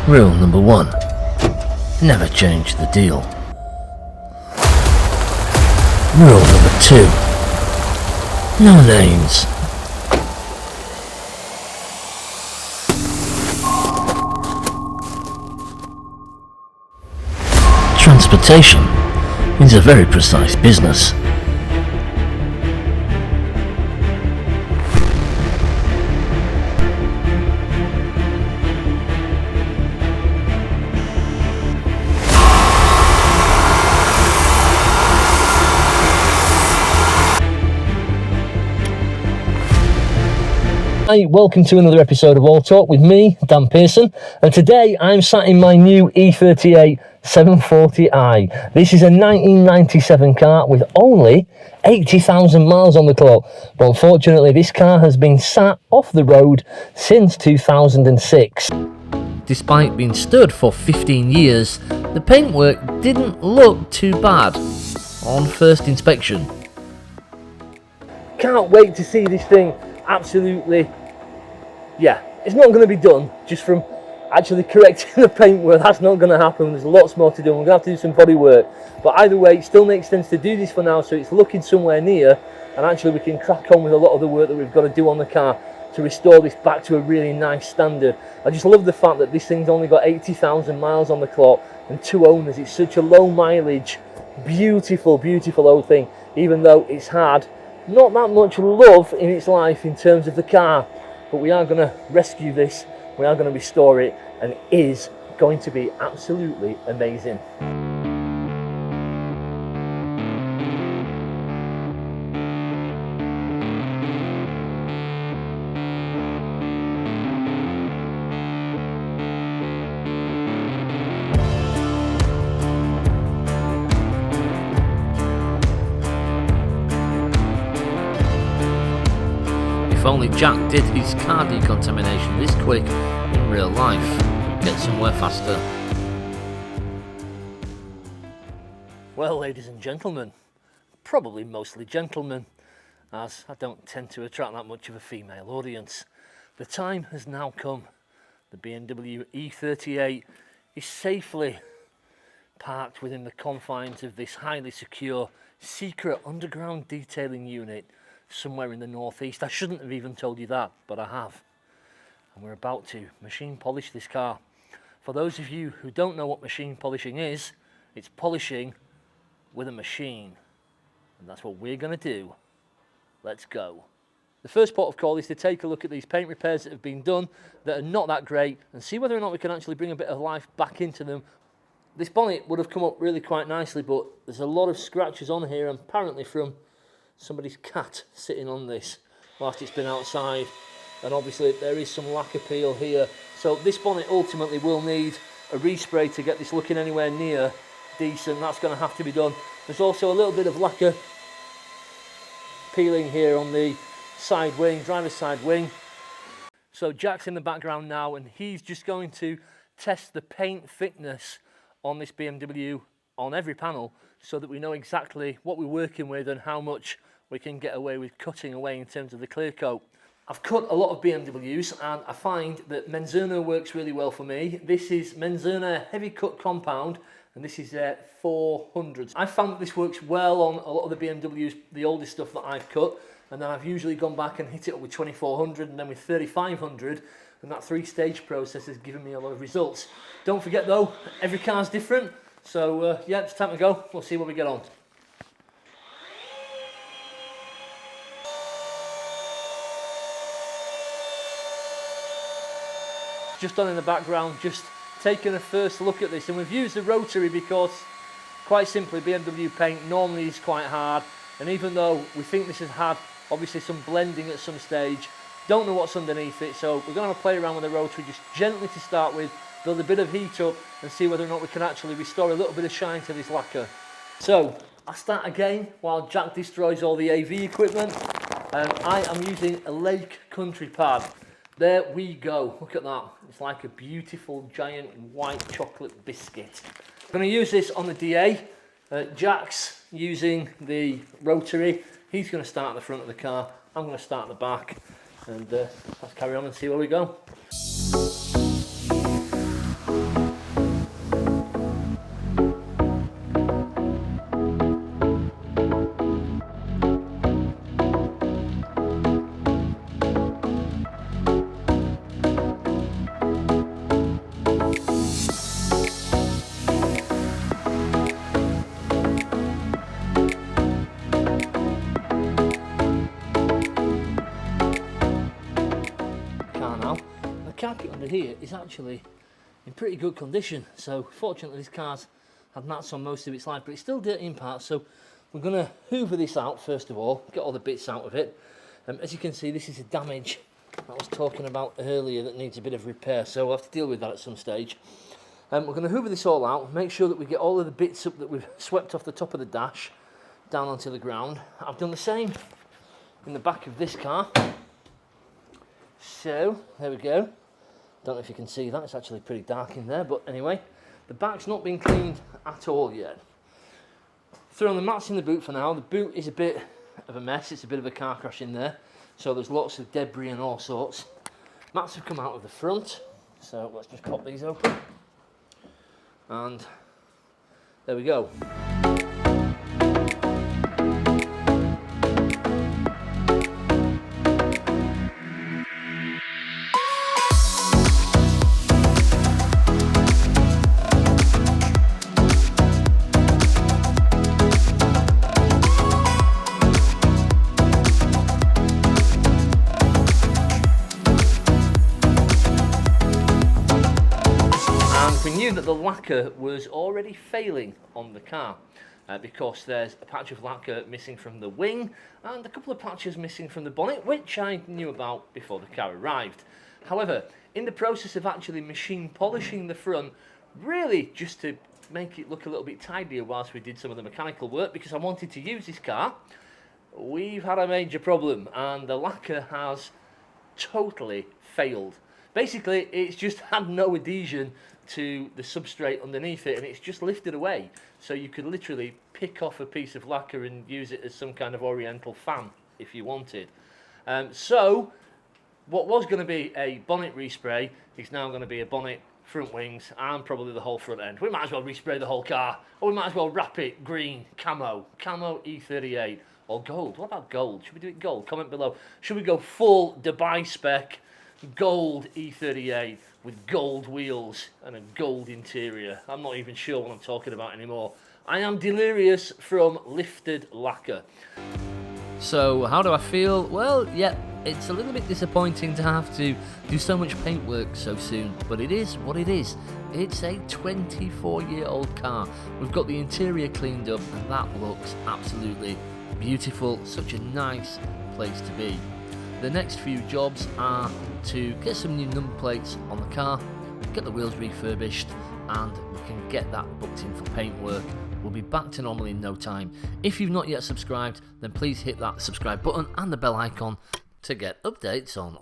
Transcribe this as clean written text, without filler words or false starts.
Rule number 1. Never change the deal. Rule number 2. No names. Transportation is a very precise business. Hi, welcome to another episode of All Talk with me, Dan Pearson, and today I'm sat in my new E38 740i. This is a 1997 car with only 80,000 miles on the clock, but unfortunately this car has been sat off the road since 2006. Despite being stood for 15 years, the paintwork didn't look too bad on first inspection. Can't wait to see this thing. Absolutely, yeah, it's not going to be done just from actually correcting the paintwork. That's not going to happen. There's lots more to do. We're going to have to do some body work, but either way it still makes sense to do this for now, so it's looking somewhere near, and actually we can crack on with a lot of the work that we've got to do on the car to restore this back to a really nice standard. I just love the fact that this thing's only got 80,000 miles on the clock and 2 owners. It's such a low mileage, beautiful old thing, even though it's had not that much love in its life in terms of the car. But we are going to rescue this, we are going to restore it, and it is going to be absolutely amazing. If only Jack did his car decontamination this quick in real life, we'd get somewhere faster. Well, ladies and gentlemen, probably mostly gentlemen, as I don't tend to attract that much of a female audience, the time has now come. The BMW E38 is safely parked within the confines of this highly secure, secret underground detailing unit somewhere in the northeast. I shouldn't have even told you that, but I have. And we're about to machine polish this car. For those of you who don't know what machine polishing is, it's polishing with a machine. And that's what we're going to do. Let's go. The first port of call is to take a look at these paint repairs that have been done that are not that great and see whether or not we can actually bring a bit of life back into them. This bonnet would have come up really quite nicely, but there's a lot of scratches on here, apparently from somebody's cat sitting on this whilst it's been outside, and obviously there is some lacquer peel here, so this bonnet ultimately will need a respray to get this looking anywhere near decent. That's going to have to be done. There's also a little bit of lacquer peeling here on the side wing, driver's side wing. So Jack's in the background now, and he's just going to test the paint thickness on this BMW on every panel, so that we know exactly what we're working with and how much we can get away with cutting away in terms of the clear coat. I've cut a lot of BMWs and I find that Menzerner works really well for me. This is Menzerner Heavy Cut Compound, and this is their 400s. I found that this works well on a lot of the BMWs, the oldest stuff that I've cut, and then I've usually gone back and hit it up with 2400 and then with 3500, and that 3-stage process has given me a lot of results. Don't forget though, every car's different. So yeah, it's time to go. We'll see what we get on. Just on in the background, just taking a first look at this, and we've used the rotary because, quite simply, BMW paint normally is quite hard, and even though we think this has had obviously some blending at some stage, don't know what's underneath it, so we're going to play around with the rotary just gently to start with, build a bit of heat up and see whether or not we can actually restore a little bit of shine to this lacquer. So I'll start again while Jack destroys all the AV equipment. I am using a Lake Country pad. There we go, look at that. It's like a beautiful giant white chocolate biscuit. I'm going to use this on the DA. Jack's using the rotary. He's going to start at the front of the car. I'm going to start at the back. And let's carry on and see where we go. car kit under here is actually in pretty good condition. So fortunately this car's had mats on most of its life, but it's still dirty in parts. So we're going to hoover this out first of all, get all the bits out of it. As you can see, this is a damage that I was talking about earlier that needs a bit of repair, so we'll have to deal with that at some stage. We're going to hoover this all out, make sure that we get all of the bits up that we've swept off the top of the dash down onto the ground. I've done the same in the back of this car. So there we go. Don't know if you can see that, it's actually pretty dark in there, but anyway, the back's not been cleaned at all yet. Throwing the mats in the boot for now. The boot is a bit of a mess, it's a bit of a car crash in there, so there's lots of debris and all sorts. Mats have come out of the front, so let's just pop these open. And there we go. We knew that the lacquer was already failing on the car because there's a patch of lacquer missing from the wing and a couple of patches missing from the bonnet, which I knew about before the car arrived. However, in the process of actually machine polishing the front, really just to make it look a little bit tidier whilst we did some of the mechanical work, because I wanted to use this car, we've had a major problem and the lacquer has totally failed. Basically, it's just had no adhesion to the substrate underneath it, and it's just lifted away. So you could literally pick off a piece of lacquer and use it as some kind of oriental fan if you wanted. So what was going to be a bonnet respray is now going to be a bonnet, front wings, and probably the whole front end. We might as well respray the whole car, or we might as well wrap it green, camo E38, or gold. What about gold? Should we do it gold? Comment below. Should we go full Dubai spec gold E38 with gold wheels and a gold interior? I'm not even sure what I'm talking about anymore. I am delirious from lifted lacquer. So how do I feel? Well, yeah, it's a little bit disappointing to have to do so much paint work so soon, but it is what it is. It's a 24-year-old car. We've got the interior cleaned up and that looks absolutely beautiful. Such a nice place to be. The next few jobs are to get some new number plates on the car, get the wheels refurbished, and we can get that booked in for paint work. We'll be back to normal in no time. If you've not yet subscribed, then please hit that subscribe button and the bell icon to get updates on